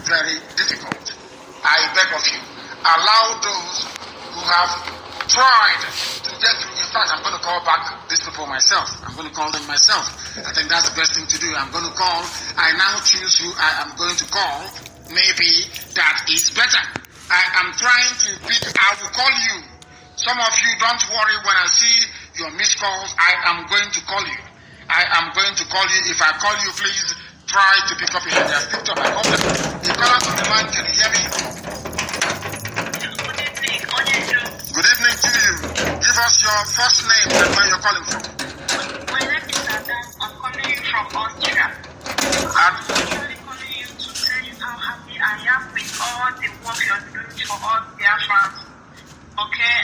very difficult. I beg of you, allow those who have tried to get through. In fact, I'm going to call back these people myself. I'm going to call them myself. I think that's the best thing to do. I'm going to call. I now choose who I am going to call. Maybe that is better. I am trying to pick. I will call you. Some of you, don't worry. When I see your missed calls, I am going to call you. I am going to call you. If I call you, please try to pick up your hand. They have picked up. I call them. The caller on the line, can you hear me? Good evening to you. Give us your first name and where you're calling from. My name is Adam. I'm calling from Austria. I'm actually calling you to tell you how happy I am with all the work you're doing for all Biafrans. Okay,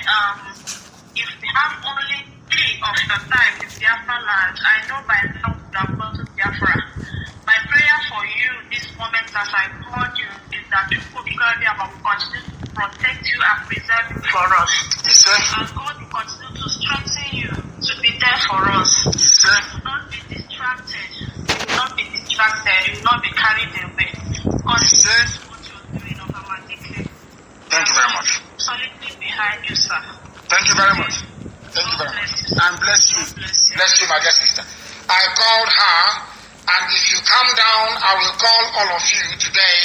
if we have only 3 of your time in Biafra land, I know by now you have gone to Biafra. My prayer for you this moment as I called you is that you will continue to protect you and preserve you for us. Yes, sir. And God will continue to strengthen you to be there for us. Yes, sir. You will not be distracted. You will not be distracted. You will not be carried away. God Yes, sir. is what you're doing automatically. Thank you very much. Solidly behind you, sir. Thank you very much. Thank you very much. And bless you. Bless you, my dear sister. I called her, and if you calm down, I will call all of you today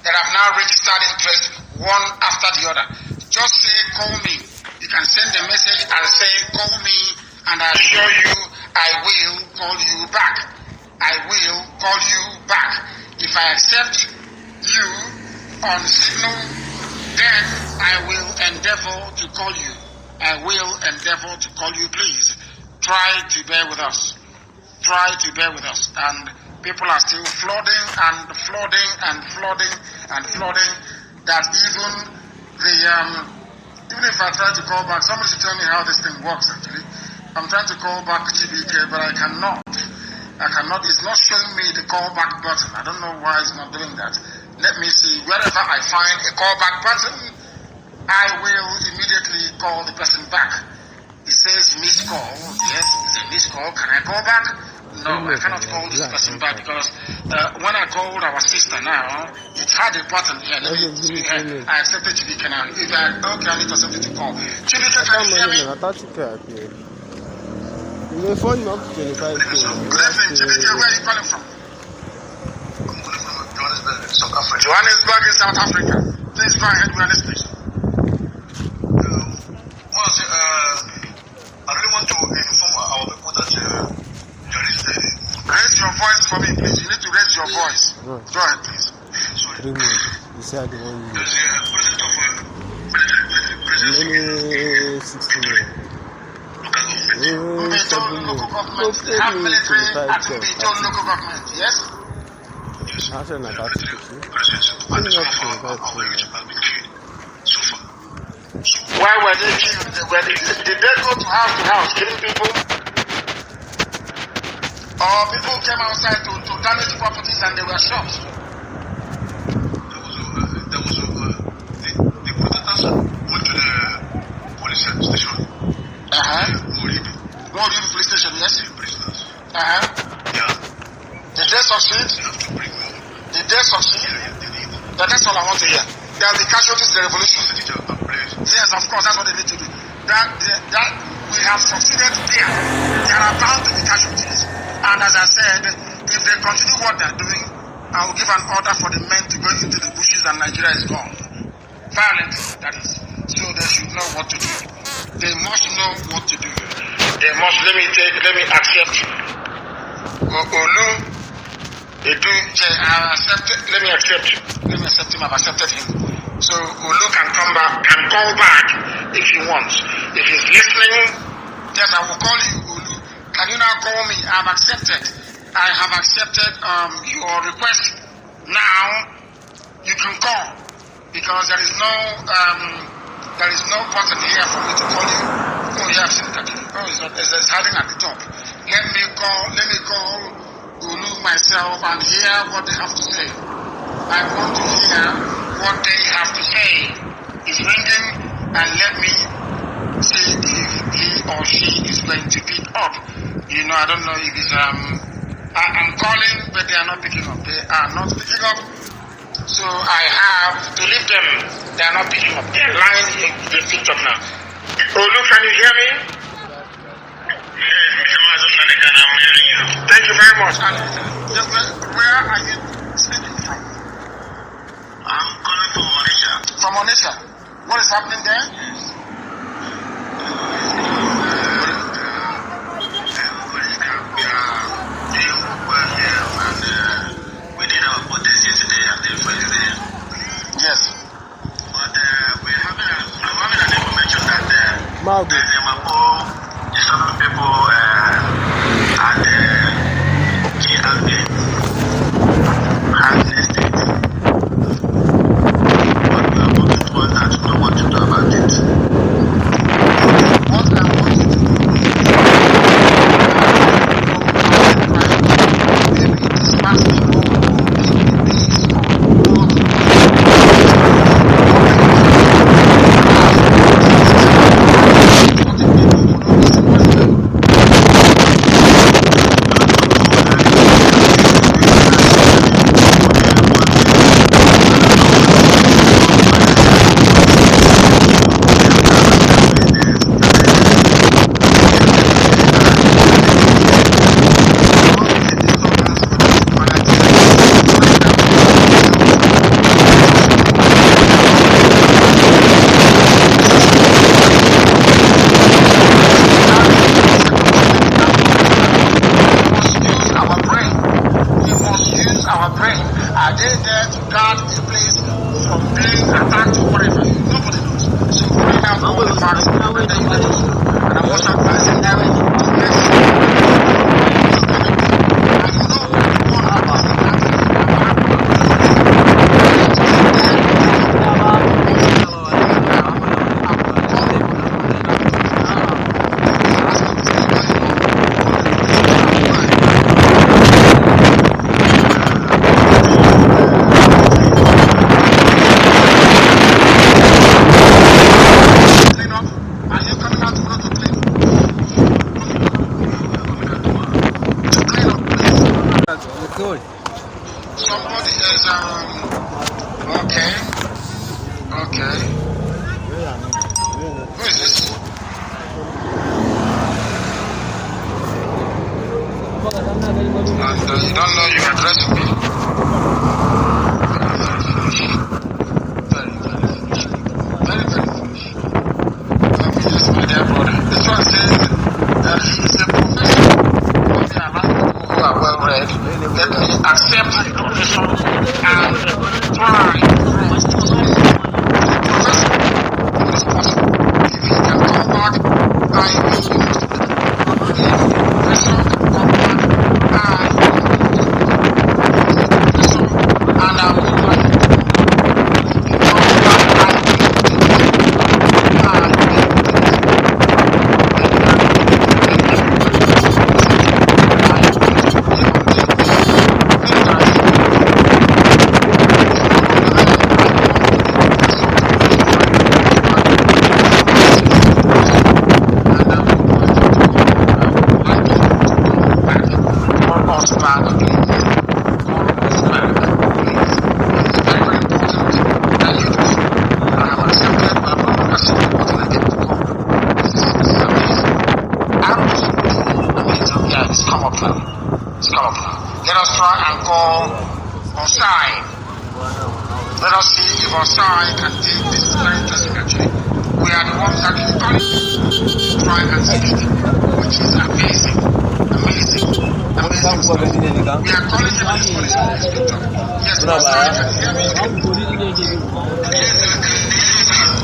that have now registered interest one after the other. Just say, call me. You can send a message and say, call me, and I assure you, I will call you back. I will call you back. If I accept you on signal, then I will endeavor to call you. I will endeavor to call you. Please try to bear with us. Try to bear with us. And people are still flooding and flooding and flooding and flooding. That even if I try to call back, somebody should tell me how this thing works. Actually, I'm trying to call back TBK, but I cannot. It's not showing me the callback button. I don't know why it's not doing that. Let me see. Wherever I find a callback button, I will immediately call the person back. It says missed call. Yes, it's a missed call. Can I call back? No, I cannot call this person back because when I called our sister now, it had a button here. I accepted Chibike now. If I need to accept it to call. Chibike, can you hear me? Good evening, Chibike. Where are you calling from? I'm calling from Johannesburg, South Africa. Johannesburg in South Africa. Please go ahead, we are listening. I really want to inform our people that there is raise your voice for me, please. You need to raise your voice. Go ahead, please. Sorry. There's a president of military 16 local government. They have military and they local government, yes? Yes. Why were they killed? Did they go to house killing people? Or people came outside to damage properties and they were shot? The protesters went to the police station. Morib police station, yes? Prisoners. Yeah. Did they succeed? They have to bring them. Did they succeed? Yeah, they need. That's all I want to hear. There are the casualties of the revolution. Yes, of course, that's what they need to do. That we have succeeded there. There are bound to be casualties. And as I said, if they continue what they're doing, I will give an order for the men to go into the bushes and Nigeria is gone. Violently, that is. So they should know what to do. They must know what to do. They must, let me accept. Olu, Edu, let me accept him. I've accepted him. So Olu can come back, can call back if he wants. If he's listening, yes, I will call you, Olu. Can you now call me? I've accepted. I have accepted your request. Now you can call because there is no button here for me to call you. Oh, yeah, I've seen it actually. Oh, it's hiding at the top. Let me call Ulu myself and hear what they have to say. I want to hear what they have to say. It's ringing, and let me see if he or she is going to pick up. You know, I don't know if it's I'm calling, but they are not picking up. They are not picking up. So I have to leave them. They are not picking up. They're lying in the picture now. Oh, look, can you hear me? Thank you very much. And where are you speaking from? I'm calling from Malaysia. From Malaysia. What is happening there? We did our protest yesterday and the first day. Yes. But I'm having an information that there's a Mapo, some people at GLA have listed. But we are working towards that to know what to do about it. What I want you to do is maybe dispatch people somebody is okay. Who is this? And you don't know you are addressing me? Very foolish. Very foolish. Yes, my dear brother. This one says that he is a professor. Okay, I'm asking people who are well read. Let me accept the profession and try to professor. It is possible. If he can come back, I will be most of the professor can come back, I will be professor, and I will like it. Let us try and go on side. Let us see if our side can take this. Is very interesting actually. We are the ones that can try and see it, which is amazing. We are calling him this police inspector. Yes, my side can hear me.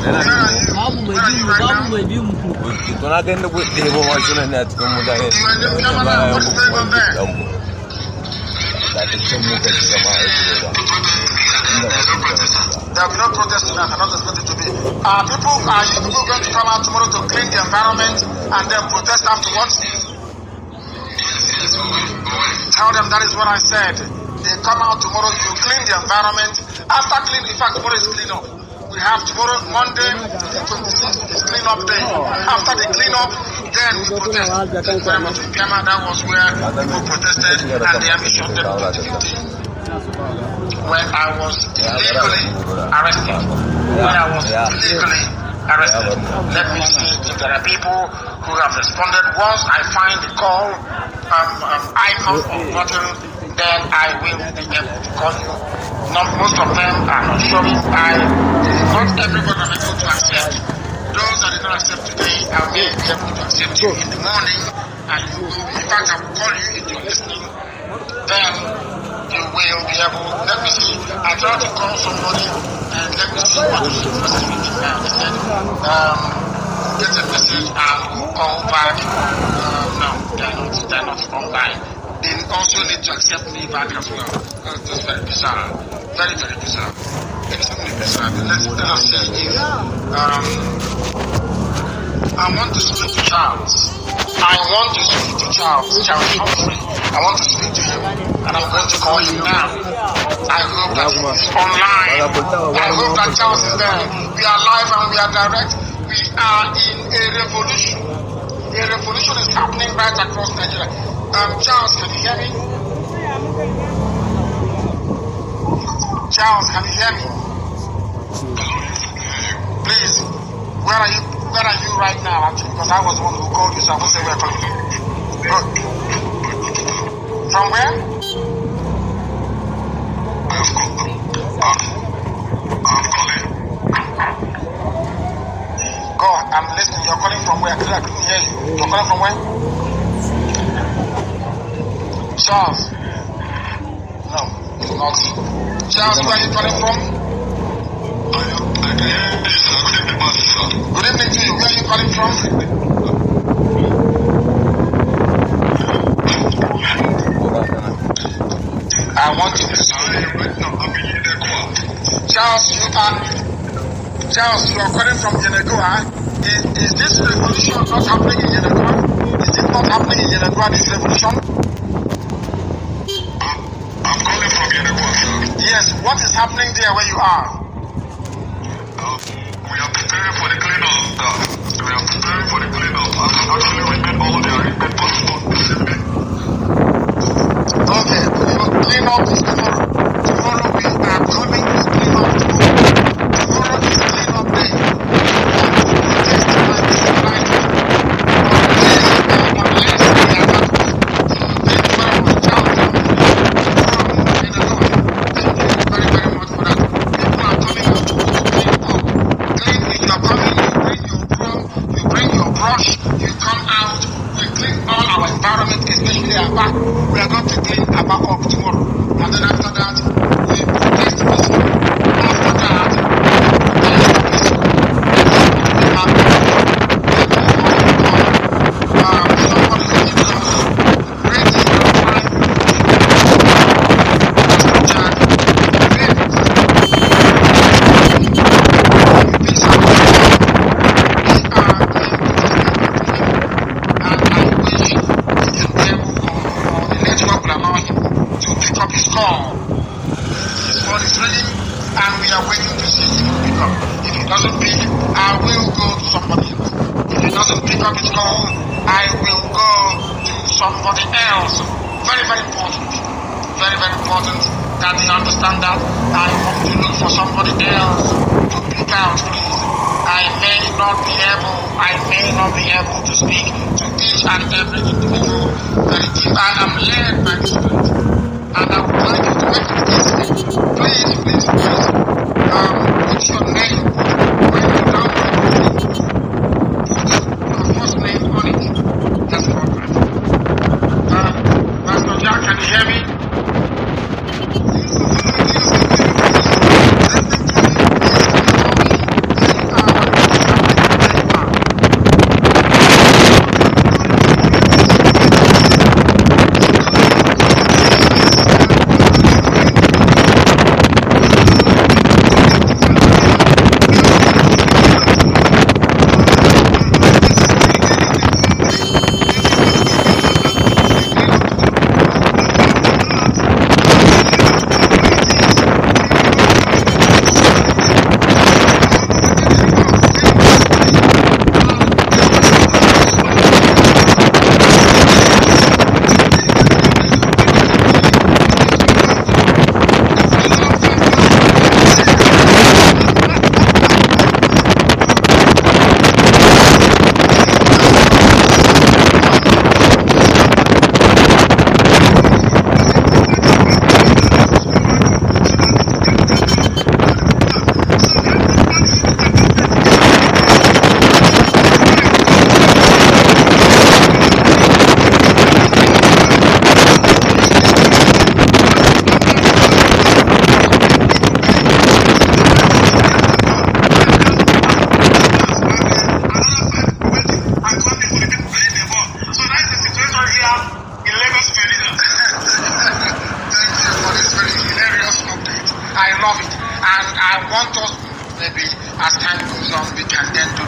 Where are you right now? When I get in the whip, they won't want you to net to come with that. You are in the camera. What is going on there? That is some more than some other. There will be no protest tonight. I'm not expecting to be. Are you people going to come out tomorrow to clean the environment and then protest afterwards? Tell them that is what I said. They come out tomorrow to clean the environment. After clean, in fact, tomorrow is clean up. We have tomorrow, Monday, the 26th is clean up day. After the clean up, then we protest. Thank you very much. That was where people protested and the army shot them 2015. when I was illegally arrested. Let me see if there are people who have responded. Once I find the call icon or button, then I will be able to call you. Not most of them are not showing. Not everyone are able to accept. Those that did not accept today, I will be able to accept you in the morning, and you will. In fact, I will call you if you're listening. Then you will be able. Let me see. I tried to call somebody, and let me see what the message is now. They said, get a message and we'll call back. No, they're not online. They also need to accept me back as well. That's very bizarre. Very, very bizarre. Extremely bizarre. Let us see if I want to speak to Charles. Charles Humphrey. I want to speak to him, and I'm going to call him now. I hope that he's online. I hope that Charles is there. We are live and we are direct. We are in a revolution. A revolution is happening right across Nigeria. Charles, can you hear me? Charles, can you hear me? Please, where are you right now, actually? Because I was the one who called you, so I will say where calling you. From where? I'm calling. Go, I'm listening. You're calling from where? I couldn't hear you. You're calling from where? Charles. No, it's not. Charles, where are you calling from? Good evening to you. Where are you calling from? I want you to speak. Charles, you are calling from Yenagoa. Is this revolution not happening in Yenagoa? Is it not happening in Yenagoa, this revolution? I'm calling from Yenagoa, sir. Yes, what is happening there where you are? We are preparing for the cleanup. Actually, we made all the arrangement possible this evening. Okay, clean up is tomorrow. Tomorrow we are coming to clean up tomorrow. Tomorrow is clean up day. Especially our back, we are going to clean our back up tomorrow. And then after that, we protest peacefully. After that, we protest peacefully. We have somebody who gives us ready and fine Mr. Jack, David, peace and his call. His phone is ringing and we are waiting to see if he will pick up. If he doesn't pick, I will go to somebody else. If he doesn't pick up his call, I will go to somebody else. Very, very important. Very, very important that you understand that. I want to look for somebody else to pick out, please. I may not be able to speak to each and every individual. I am led by the Spirit. And I would like you to make it easy. Please, put your name, when you download the link, put your first name on it. That's correct. Pastor Jack, can you hear me?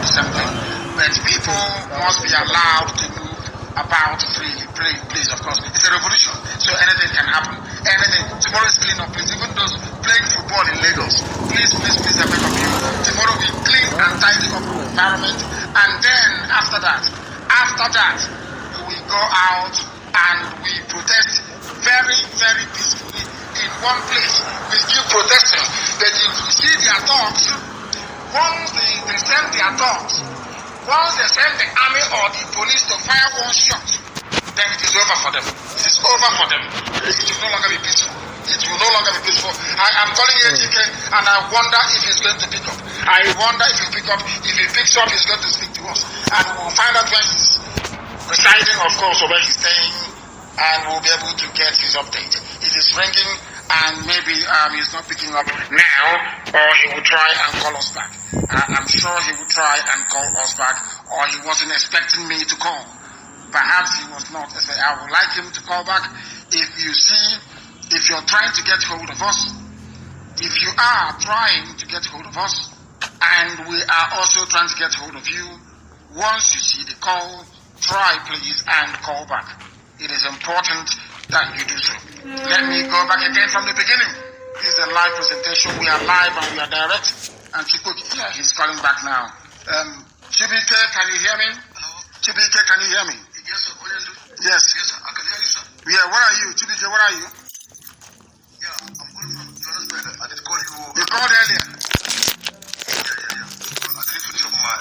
the same thing. But people must be allowed to move about freely, please, of course. It's a revolution, so anything can happen. Anything. Tomorrow is clean up, please. Even those playing football in Lagos, please, I beg of you. Tomorrow we clean and tidy up the environment, and then after that, we go out and we protest very, very peacefully in one place. We keep protesting. But if you see their dogs, once they send their dogs, once they send the army or the police to fire one shot, then it is over for them. It is over for them. It will no longer be peaceful. It will no longer be peaceful. I am calling AGK and I wonder if he's going to pick up. I wonder if he pick up. If he picks up, he's going to speak to us. And we'll find out where he's residing, of course, or where he's staying, and we'll be able to get his update. It is ringing and maybe he's not picking up now, or he will try and call us back. I'm sure he will try and call us back, or he wasn't expecting me to call. Perhaps he was not. I would like him to call back. If you're trying to get hold of us, if you are trying to get hold of us, and we are also trying to get hold of you, once you see the call, try please and call back. It is important that you do so. Let me go back again from the beginning. This is a live presentation. We are live and we are direct. And yeah, he's calling back now. Chibike, can you hear me? Hello? Chibike, can you hear me? Yes, sir. Yes. Yes, sir. I can hear you, sir. Yeah, where are you? Chibike, where are you? Yeah, I'm calling from Johannesburg. I did call you. You called earlier. Yeah. I didn't finish up my...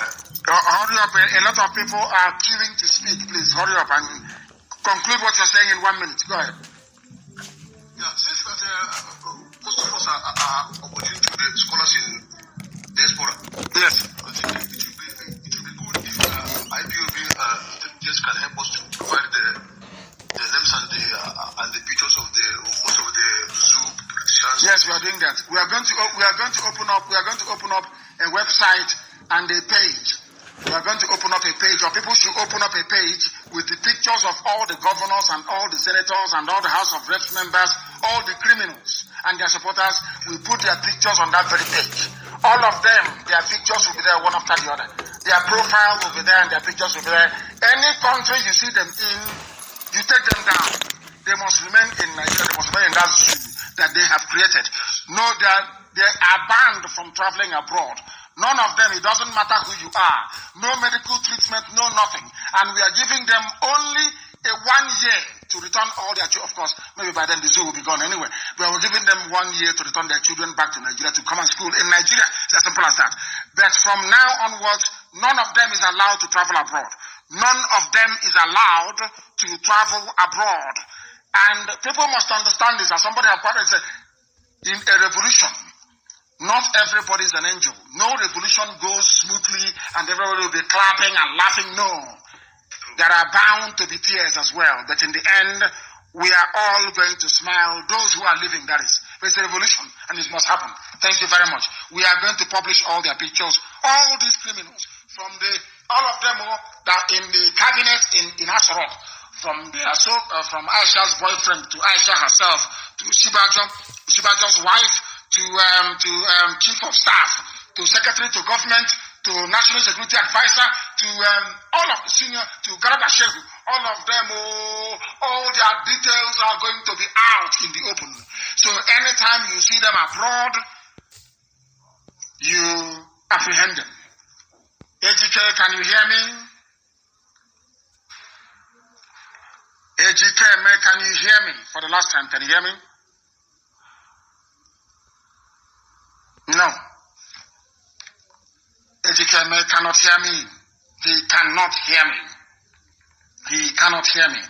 Hurry up. A lot of people are queuing to speak. Please hurry up and conclude what you're saying in 1 minute. Go ahead. Yeah, since that most of us are opportunity to the scholars in diaspora. Yes. I think it would be good if IPOB just can help us to provide the names and the pictures of most of the zoo politicians. Yes, we are doing that. We are going to open up a website and a page. We are going to open up a page, or people should open up a page with the pictures of all the governors and all the senators and all the House of Reps members, all the criminals and their supporters. We put their pictures on that very page. All of them, their pictures will be there one after the other. Their profile will be there and their pictures will be there. Any country you see them in, you take them down. They must remain in Nigeria. They must remain in that zoo that they have created. Know that they are banned from traveling abroad. None of them, it doesn't matter who you are. No medical treatment, no nothing. And we are giving them only a 1 year to return all their children. Of course, maybe by then the zoo will be gone anyway. But we're giving them 1 year to return their children back to Nigeria to come and school in Nigeria. It's as simple as that. But from now onwards, none of them is allowed to travel abroad. None of them is allowed to travel abroad. And people must understand this. As somebody has quoted said, in a revolution, not everybody is an angel. No revolution goes smoothly and everybody will be clapping and laughing. No. There are bound to be tears as well. But in the end, we are all going to smile. Those who are living, that is. It's a revolution and it must happen. Thank you very much. We are going to publish all their pictures. All these criminals, all of them that in the cabinet in Asarok, from Aisha's boyfriend to Aisha herself, to Shibajo's wife, to chief of staff, to secretary to government, to national security advisor, to all of the senior, to Garaba Shehu, all of them, all their details are going to be out in the open. So anytime you see them abroad, you apprehend them. AGK, can you hear me? AGK, can you hear me? For the last time, can you hear me? No. Ejikeme cannot hear me. He cannot hear me. He cannot hear me.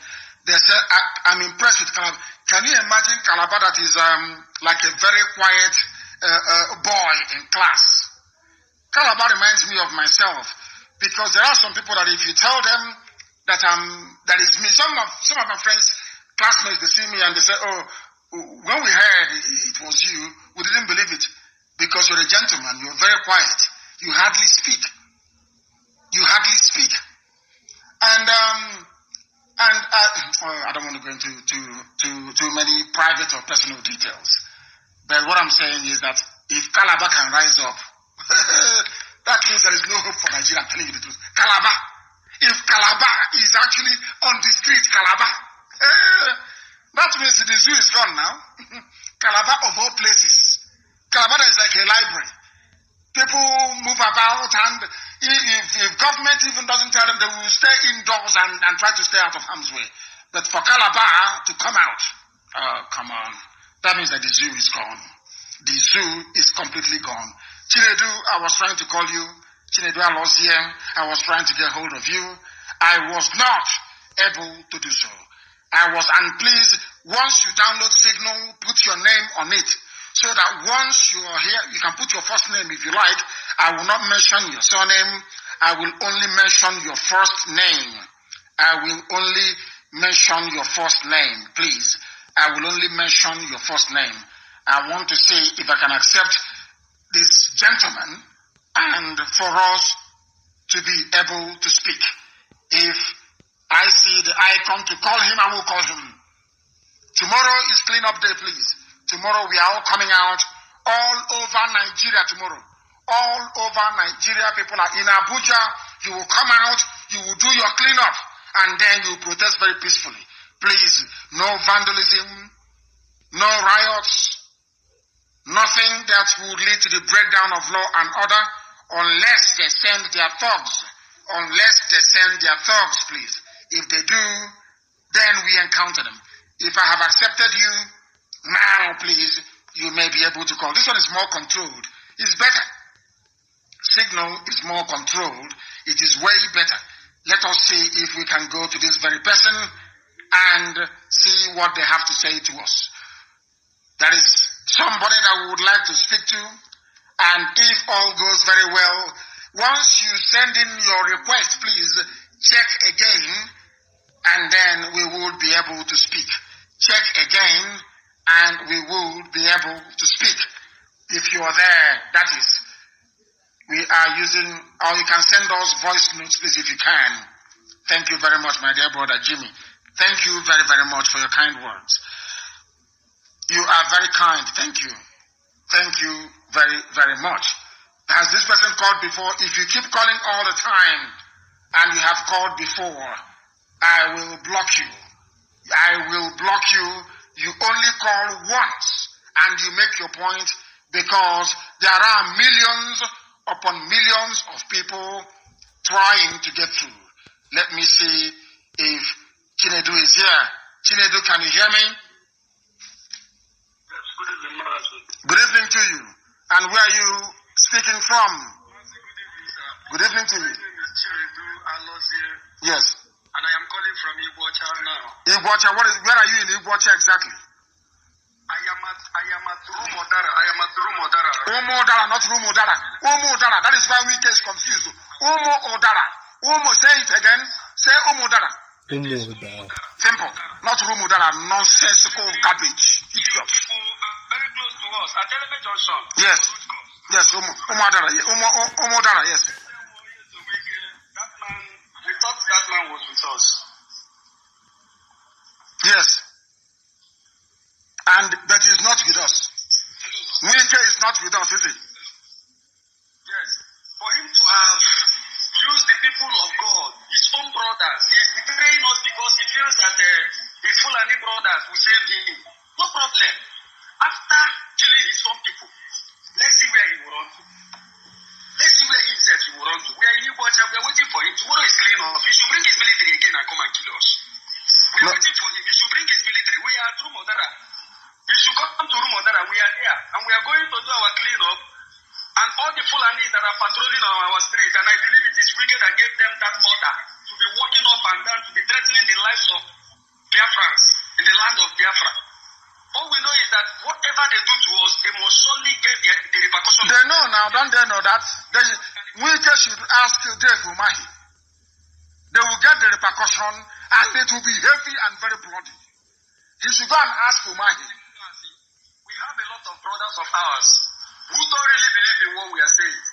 They said, I'm impressed with Calabar. Can you imagine Calabar that is like a very quiet boy in class? Calabar reminds me of myself because there are some people that if you tell them that that is me, some of my friends, classmates, they see me and they say, oh, when we heard it was you, we didn't believe it. Because you're a gentleman, you're very quiet. You hardly speak. And I don't want to go into too many private or personal details. But what I'm saying is that if Calabar can rise up, That means there is no hope for Nigeria. I'm telling you the truth. Calabar. If Calabar is actually on the street, Calabar, that means the zoo is gone now. Calabar of all places. Calabar is like a library. People move about, and if government even doesn't tell them, they will stay indoors and try to stay out of harm's way. But for Calabar to come out, come on. That means that the zoo is gone. The zoo is completely gone. Chinedu, I was trying to call you. Chinedu, I was here. I was trying to get hold of you. I was not able to do so. And please, once you download Signal, put your name on it, so that once you are here, you can put your first name if you like. I will not mention your surname. I will only mention your first name. I will only mention your first name, please. I will only mention your first name. I want to see if I can accept this gentleman and for us to be able to speak. If I see the icon to call him, I will call him. Tomorrow is cleanup day, please. Tomorrow we are all coming out all over Nigeria tomorrow. All over Nigeria, people are in Abuja. You will come out, you will do your cleanup, and then you will protest very peacefully. Please, no vandalism, no riots, nothing that would lead to the breakdown of law and order unless they send their thugs. Unless they send their thugs, please. If they do, then we encounter them. If I have accepted you, now, please, you may be able to call. This one is more controlled. It's better. Signal is more controlled. It is way better. Let us see if we can go to this very person and see what they have to say to us. There is somebody that we would like to speak to, and if all goes very well, once you send in your request, please check again, and then we will be able to speak. Check again, and we will be able to speak. If you are there, that is. We are using, or you can send us voice notes, please, if you can. Thank you very much, my dear brother Jimmy. Thank you very, very much for your kind words. You are very kind. Thank you. Thank you very, very much. Has this person called before? If you keep calling all the time, and you have called before, I will block you. I will block you. You only call once, and you make your point, because there are millions upon millions of people trying to get through. Let me see if Chinedu is here. Chinedu, can you hear me? Yes, good evening, Master. Good evening to you. And where are you speaking from? Good evening to you. My name is Chinedu Alozie. Yes. And I am calling from Igbocha now. Igbocha, where are you in Igbocha exactly? I am at Rumodara. I am at Rumodara. Umodara, not Rumodara. Umodara, that is why we get confused. Umodara. Say it again. Say Umodara. Umodara. Simple. Not Rumodara. Nonsensical garbage. Idiot. Very close to us. At Eleme Junction. Yes. Yes, Umodara. Umodara, yes. That man, we thought that man was with us. Yes. But he's not with us. Wike is not with us, is he? Yes. For him to have used the people of God, his own brothers, he's betraying us because he feels that his Fulani brothers will save him. No problem. After killing his own people, let's see where he will run to. Let's see where himself he will run to. We are in Igbocha, we are waiting for him. Tomorrow is clean off. He should bring his military again and come and kill us. We are waiting for him. He should bring his military. We are at Rumodara. He should come to Rumodara. We are there. And we are going to do our cleanup. And all the Fulanis that are patrolling on our street, and I believe it is wicked that gave them that order to be walking up and down, to be threatening the lives of Biafrans in the land of Biafra. All we know is that whatever they do to us, they must surely get the repercussions. They know now, don't they know that? Wike should ask Dave Umahi. They will get the repercussion, and it will be heavy and very bloody. He should go and ask Umahi. We have a lot of brothers of ours who don't really believe in what we are saying.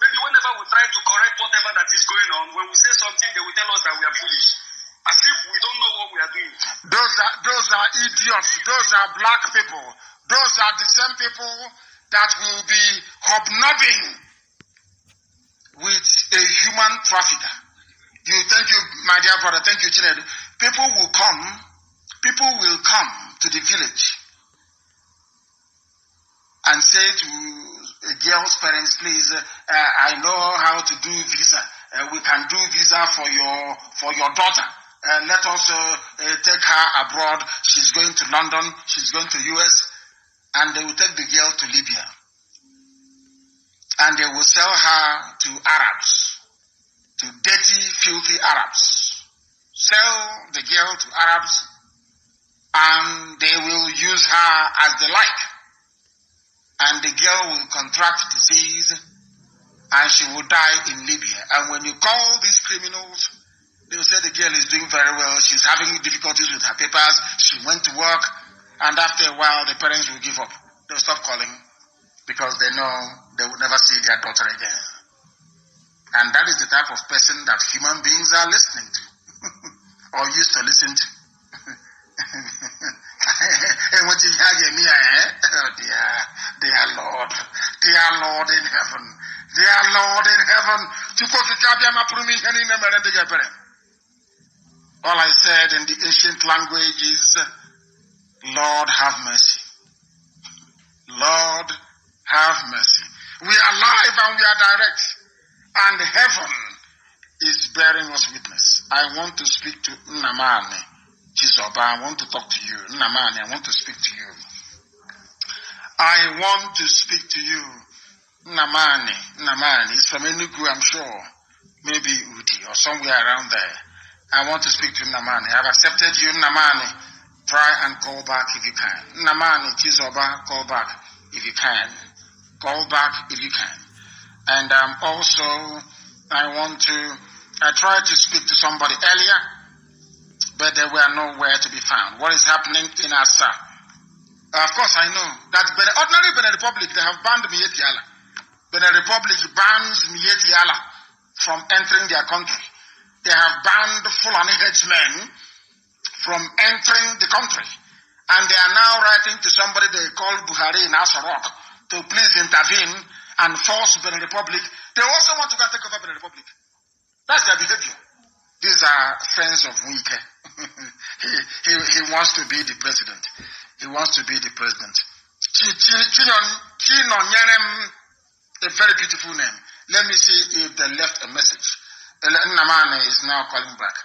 Maybe whenever we try to correct whatever that is going on, when we say something, they will tell us that we are foolish. As if we don't know what we are doing. Those are idiots. Those are black people. Those are the same people that will be hobnobbing with a human trafficker. Thank you, my dear brother. Thank you, Chinedu. People will come to the village and say to a girl's parents, please, I know how to do visa. We can do visa for your daughter. Let us take her abroad. She's going to London. She's going to US. And they will take the girl to Libya. And they will sell her to Arabs, to dirty, filthy Arabs. Sell the girl to Arabs, and they will use her as they like. And the girl will contract disease, and she will die in Libya. And when you call these criminals, they will say the girl is doing very well. She's having difficulties with her papers. She went to work, and after a while, the parents will give up. They'll stop calling because they know they will never see their daughter again. And that is the type of person that human beings are listening to or used to listen to. And what you hear me, oh dear Lord in heaven, dear Lord in heaven. All I said in the ancient language is, Lord have mercy. Lord have mercy. We are live and we are direct, and heaven is bearing us witness. I want to speak to Nnamani Chizoba. I want to talk to you. Nnamani, I want to speak to you. I want to speak to you. Nnamani is from Enugu, I'm sure. Maybe Udi or somewhere around there. I want to speak to Nnamani. I've accepted you, Nnamani. Try and call back if you can. Nnamani Chizoba, call back if you can. Call back if you can. And also, I tried to speak to somebody earlier, but they were nowhere to be found. What is happening in Asa? Of course, I know that ordinary Benin Republic, they have banned Mieti Allah. Benin Republic bans Mieti Allah from entering their country. They have banned Fulani headsmen from entering the country. And they are now writing to somebody they call Buhari in Asarok to please intervene and force Benin Republic. They also want to go and take over Benin Republic. That's their behavior. These are friends of Wike. he wants to be the president. He wants to be the president. Chinonyerem, a very beautiful name. Let me see if they left a message. Nnamani is now calling back.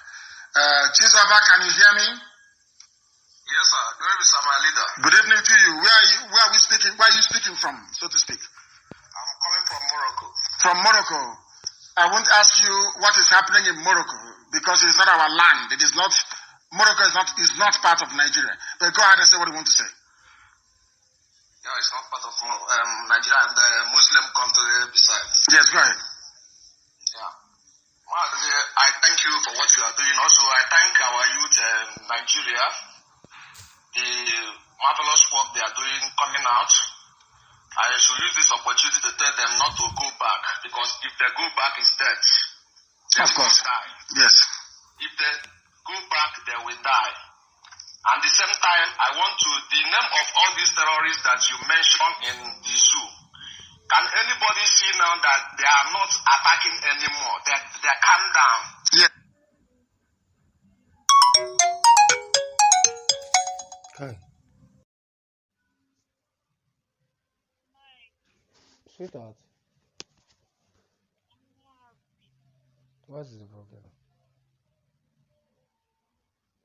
Chizoba, can you hear me? Yes, sir. Good evening, sir, my leader. Good evening to you. Where are we speaking? Where are you speaking from, so to speak? I'm calling from Morocco. From Morocco. I won't ask you what is happening in Morocco because it is not our land. It is not. Morocco is not part of Nigeria. But go ahead and say what you want to say. Yeah, it's not part of Nigeria and the Muslim country besides. Yes, go ahead. Yeah. I thank you for what you are doing. Also, I thank our youth in Nigeria. The marvelous work they are doing coming out. I should use this opportunity to tell them not to go back, because if they go back, it's death. Of course. Die. Yes. If they go back, they will die. And at the same time, I want to, the name of all these terrorists that you mentioned in the zoo, can anybody see now that they are not attacking anymore? They are calmed down. Yeah. Hi. Sweetheart. What's the problem?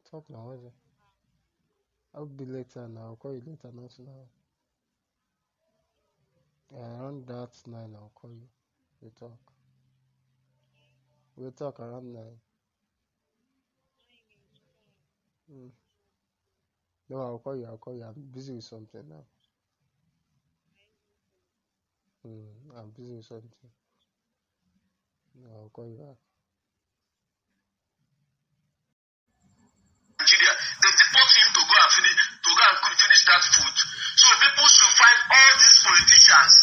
Talk now, what's it? I'll be later now. I'll call you later, not now. Around that 9, I'll call you. We'll talk. We'll talk around 9. No, I'll call you. I'm busy with something now. I'm busy with something. No, I'll call you back. Nigeria, they deport him to go and finish that food. So people should find all these politicians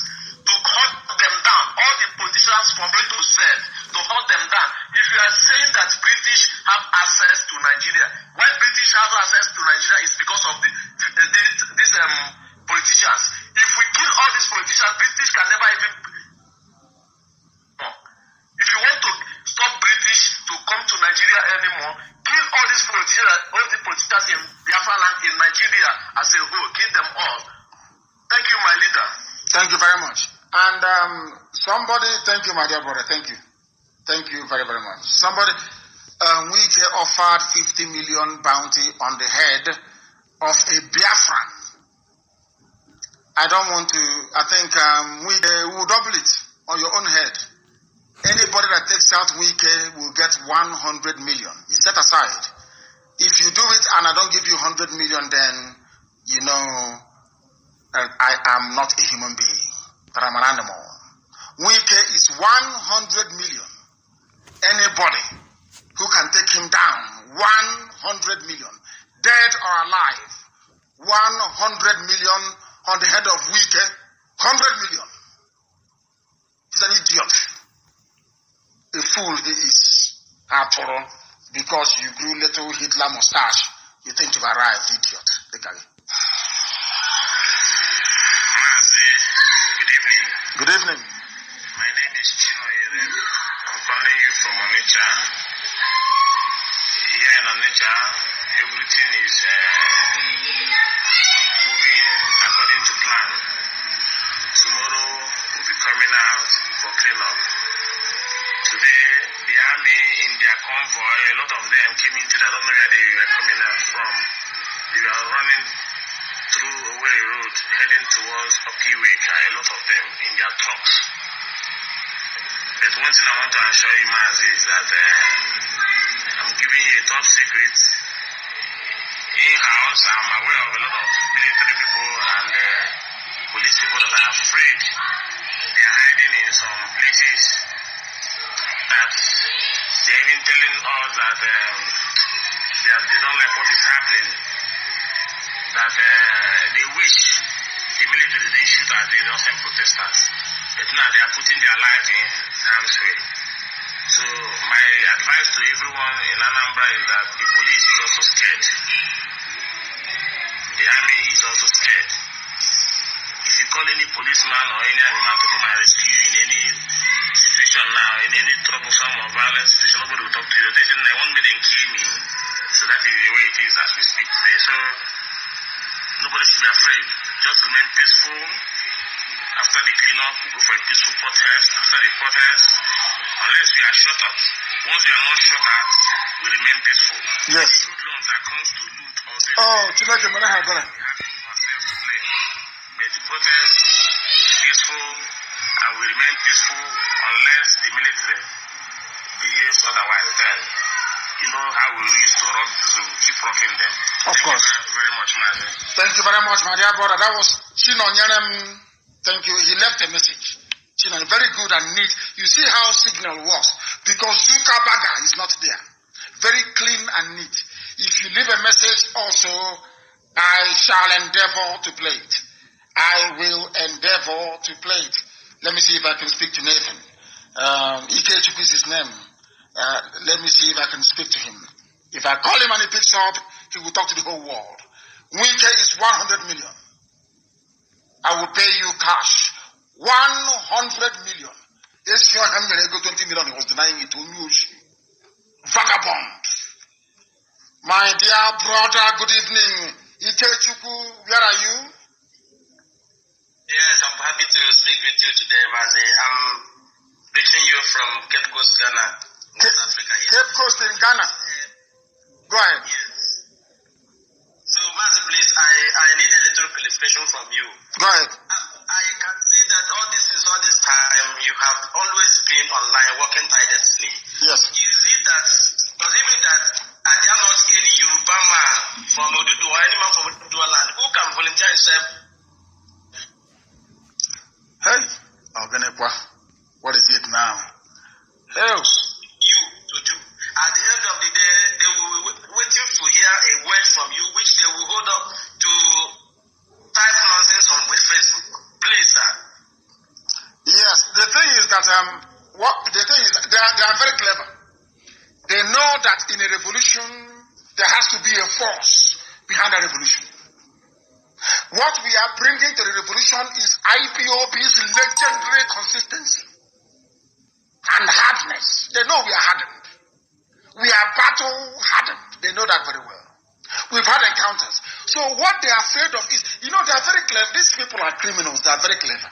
to hunt them down. All the politicians from A to Z to hunt them down. If you are saying that British have access to Nigeria, why British have access to Nigeria is because of these politicians. If we kill all these politicians, British can never even. to Nigeria anymore. Kill all these politicians in Biafra land, in Nigeria as a whole. Kill them all. Thank you, my leader. Thank you very much. And somebody, thank you, my dear brother. Thank you. Thank you very, very much. Somebody, Wike offered 50 million bounty on the head of a Biafran. I don't want to, I think we will double it on your own head. Anybody that takes out Wike will get 100 million. It's set aside. If you do it and I don't give you 100 million, then you know I am not a human being, but I'm an animal. Wike is 100 million. Anybody who can take him down, 100 million, dead or alive, 100 million on the head of Wike, 100 million. He's an idiot. A fool he is, after all, because you grew little Hitler mustache. You think you've arrived, idiot. Look at it. Mazi, good evening. Good evening. My name is Chilobrown. I'm calling you from Onitsha. Here in Onitsha, everything is moving according to plan. Tomorrow we'll be coming out for cleanup. Today, the army in their convoy, a lot of them came into that. I don't know where they were coming out from. They were running through Owerri Road, heading towards Okiweka, a lot of them in their trucks. But one thing I want to assure you, Maz, is that I'm giving you a top secret. In-house, I'm aware of a lot of military people and police people that are afraid. They are hiding in some places that they're even telling us that they don't like what is happening. That they wish the military didn't shoot at the innocent protesters. But now they are putting their life in harm's way. So my advice to everyone in Anambra is that the police is also scared. The army is also scared. If you call any policeman or any animal to come and rescue you in any situation now, in any troublesome or violent situation, nobody will talk to you. They say, I want me to kill me. So that is the way it is as we speak today. So nobody should be afraid. Just remain peaceful. After the cleanup, we go for a peaceful protest. After the protest, unless we are shot at, once we are not shot at, we remain peaceful. Yes. Hoodlums that comes to loot or tonight the money have gone. But the protest is peaceful and we remain peaceful unless the military behaves otherwise. Then you know how we used to rock the zoo, keep rocking them. Of course. Thank you very much, man. Thank you very much, my dear brother. That was Chino Nyanem. Thank you. He left a message. Chino, very good and neat. You see how signal works. Because Zuckerberg is not there. Very clean and neat. If you leave a message also, I shall endeavor to play it. I will endeavor to play it. Let me see if I can speak to Nathan. Ikechukwu is his name. Let me see if I can speak to him. If I call him and he picks up, he will talk to the whole world. Wike is 100 million. I will pay you cash. 100 million. This year, 20 million, he was denying it to news. Vagabond. My dear brother, good evening. Ikechukwu, where are you? Yes, I'm happy to speak with you today, Mazi. I'm reaching you from Cape Coast, Ghana, West Africa. Yes. Cape Coast in Ghana. Go ahead. Yes. So, Mazi, please, I need a little clarification from you. Go ahead. I can see that all this time, you have always been online, working tirelessly. Yes. Does it mean that are there not any Yoruba man from Odudu or any man from Odudu land who can volunteer himself? Hey, Oganekwa, what is it now? Hey. You to do. At the end of the day, they will be waiting to hear a word from you, which they will hold up to type nonsense on Facebook. Please, sir. Yes, the thing is that they are very clever. They know that in a revolution there has to be a force behind a revolution. What we are bringing to the revolution is IPOB's legendary consistency and hardness. They know we are hardened. We are battle-hardened. They know that very well. We've had encounters. So what they are afraid of is, they are very clever. These people are criminals. They are very clever.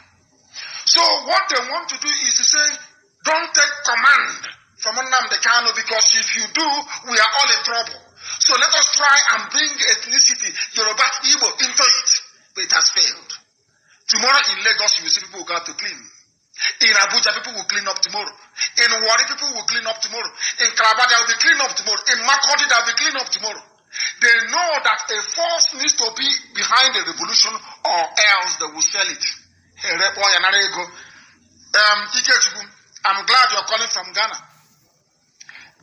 So what they want to do is to say, don't take command from Nnamdi Kanu, because if you do, we are all in trouble. So let us try and bring ethnicity, Yoruba, Igbo, into it. But it has failed. Tomorrow in Lagos, you will see people who go out to clean. In Abuja, people will clean up tomorrow. In Wari, people will clean up tomorrow. In Calabar, they will be clean up tomorrow. In Makurdi, they will be clean up tomorrow. They know that a force needs to be behind the revolution, or else they will sell it. I'm glad you're calling from Ghana,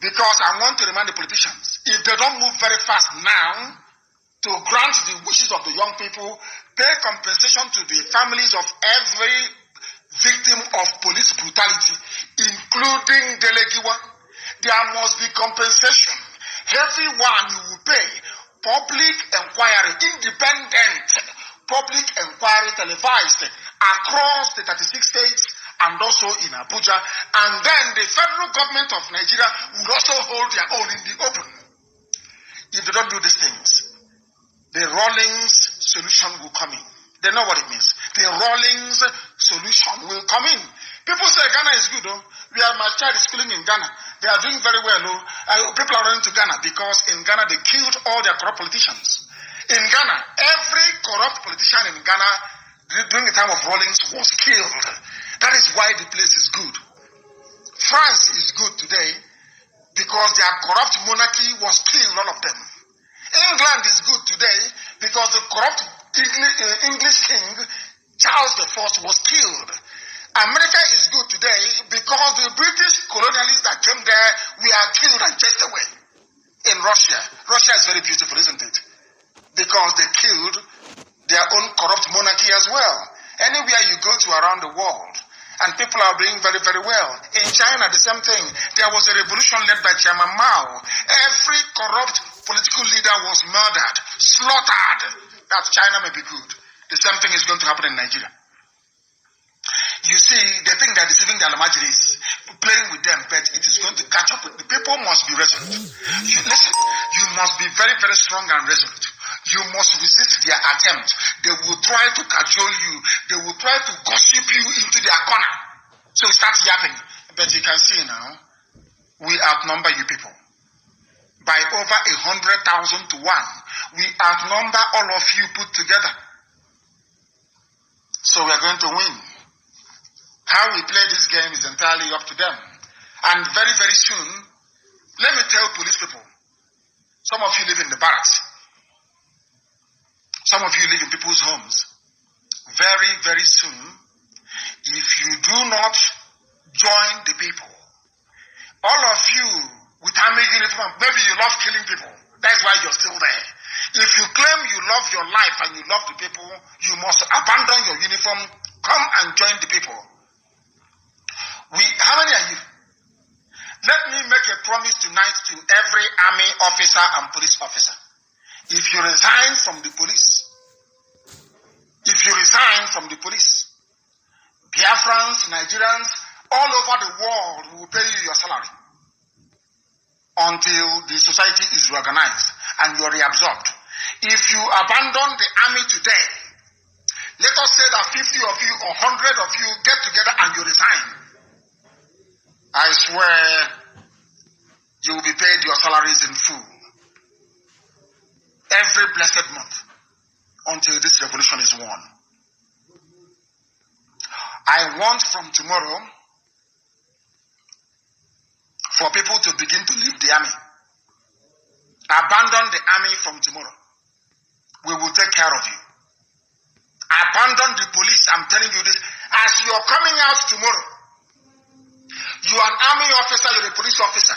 because I want to remind the politicians, if they don't move very fast now to grant the wishes of the young people, pay compensation to the families of every victim of police brutality, including Delegiwa, there must be compensation. Everyone you will pay public inquiry, independent public inquiry televised across the 36 states and also in Abuja. And then the federal government of Nigeria will also hold their own in the open. If they don't do these things, the Rawlings solution will come in. They know what it means. The Rawlings solution will come in. People say Ghana is good, though. My child is schooling in Ghana. They are doing very well, though. People are running to Ghana because in Ghana they killed all their corrupt politicians. In Ghana, every corrupt politician in Ghana during the time of Rawlings was killed. That is why the place is good. France is good today because their corrupt monarchy was killed, all of them. England is good today because the corrupt English king, Charles I, was killed. America is good today because the British colonialists that came there were killed and chased away. In Russia is very beautiful, isn't it? Because they killed their own corrupt monarchy as well. Anywhere you go to around the world, and people are doing very, very well. In China, the same thing. There was a revolution led by Chairman Mao. Every corrupt political leader was murdered, slaughtered. That China may be good. The same thing is going to happen in Nigeria. You see, they think they're deceiving the Alamajiris, playing with them, but it is going to catch up with the people. Must be resolute. You must be very, very strong and resolute. You must resist their attempt. They will try to cajole you. They will try to gossip you into their corner. So it starts yapping. But you can see now, we outnumber you people by over 100,000 to 1. We outnumber all of you put together. So we are going to win. How we play this game is entirely up to them. And very, very soon, let me tell police people, some of you live in the barracks. Some of you live in people's homes. Very, very soon, if you do not join the people, all of you with army uniform, maybe you love killing people. That's why you're still there. If you claim you love your life and you love the people, you must abandon your uniform, come and join the people. How many are you? Let me make a promise tonight to every army officer and police officer. If you resign from the police, Biafrans, Nigerians, all over the world will pay you your salary until the society is reorganized and you're reabsorbed. If you abandon the army today, let us say that 50 of you or 100 of you get together and you resign. I swear you will be paid your salaries in full every blessed month until this revolution is won. I want from tomorrow for people to begin to leave the army. Abandon the army from tomorrow. We will take care of you. Abandon the police. I'm telling you this. As you're coming out tomorrow, you are an army officer, you're a police officer.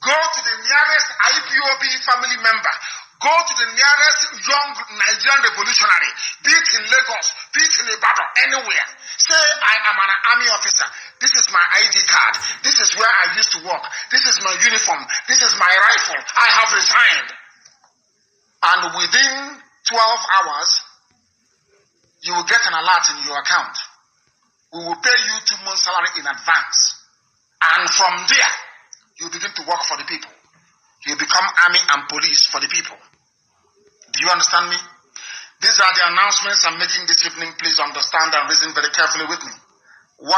Go to the nearest IPOB family member. Go to the nearest young Nigerian revolutionary, be it in Lagos, be it in Ibadan, anywhere. Say, I am an army officer. This is my ID card. This is where I used to work. This is my uniform. This is my rifle. I have resigned. And within 12 hours, you will get an alert in your account. We will pay you 2 months' salary in advance. And from there, you begin to work for the people. You become army and police for the people. Do you understand me? These are the announcements I'm making this evening. Please understand and reason very carefully with me. 1,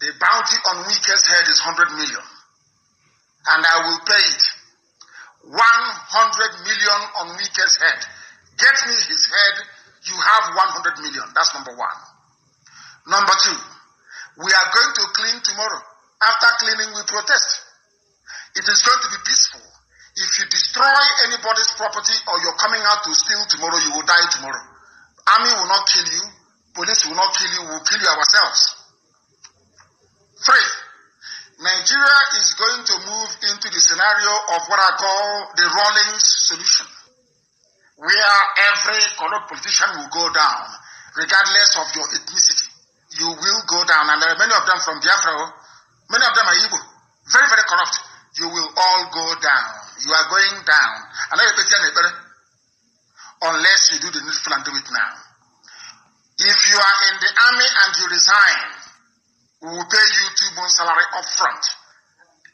the bounty on Wike's head is 100 million. And I will pay it. 100 million on Wike's head. Get me his head, you have 100 million. That's number 1. Number 2, we are going to clean tomorrow. After cleaning, we protest. It is going to be peaceful. If you destroy anybody's property or you're coming out to steal tomorrow, you will die tomorrow. Army will not kill you. Police will not kill you. We will kill you ourselves. 3, Nigeria is going to move into the scenario of what I call the Rawlings solution, where every corrupt politician will go down, regardless of your ethnicity. You will go down. And there are many of them from Biafra. Many of them are Igbo. Very, very corrupt. You will all go down. You are going down. Unless you do the needful and do it now. If you are in the army and you resign, we will pay you 2 months' salary up front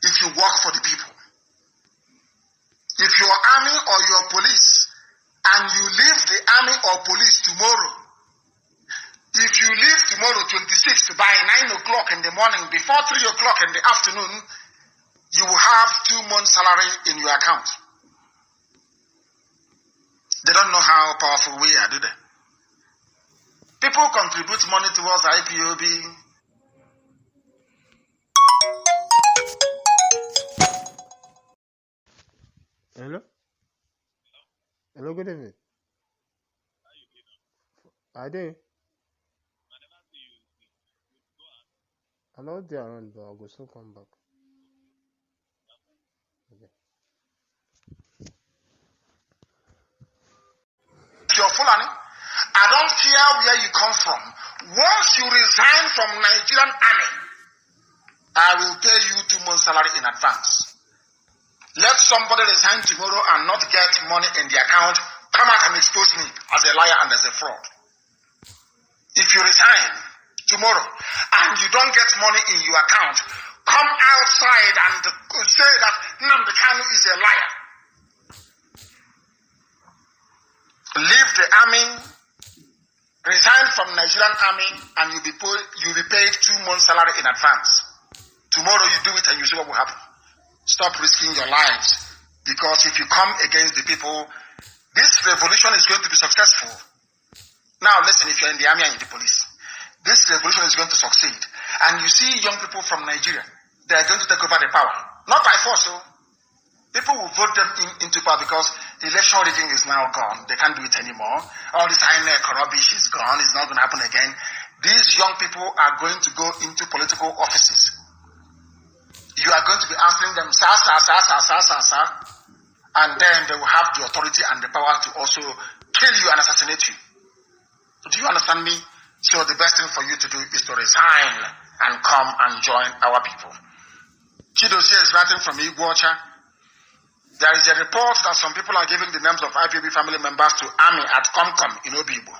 if you work for the people. If you're army or you're police and you leave the army or police tomorrow, if you leave tomorrow 26th by 9 o'clock in the morning, before 3 o'clock in the afternoon, you will have 2 months' salary in your account. They don't know how powerful we are, do they? People contribute money towards IPOB. Hello? Hello, good evening. I do. I'm not there around, but I'll go soon come back. Okay. You're Fulani. I don't care where you come from. Once you resign from Nigerian army, I will pay you 2 months' salary in advance. Let somebody resign tomorrow and not get money in the account, come out and expose me as a liar and as a fraud. If you resign tomorrow and you don't get money in your account, come outside and say that Nnamdi Kanu is a liar. Leave the army, resign from Nigerian army, and you'll be paid 2 months' salary in advance. Tomorrow you do it and you see what will happen. Stop risking your lives, because if you come against the people, this revolution is going to be successful. Now listen, if you're in the army and in the police, this revolution is going to succeed. And you see young people from Nigeria, they are going to take over the power. Not by force, so people will vote them into power because the election rigging is now gone. They can't do it anymore. All this INEC rubbish is gone. It's not going to happen again. These young people are going to go into political offices. You are going to be answering them, sir, and then they will have the authority and the power to also kill you and assassinate you. Do you understand me? So the best thing for you to do is to resign and come and join our people. Chidozie is writing from Iguacha. There is a report that some people are giving the names of IPB family members to army at Comcom in Obigbo.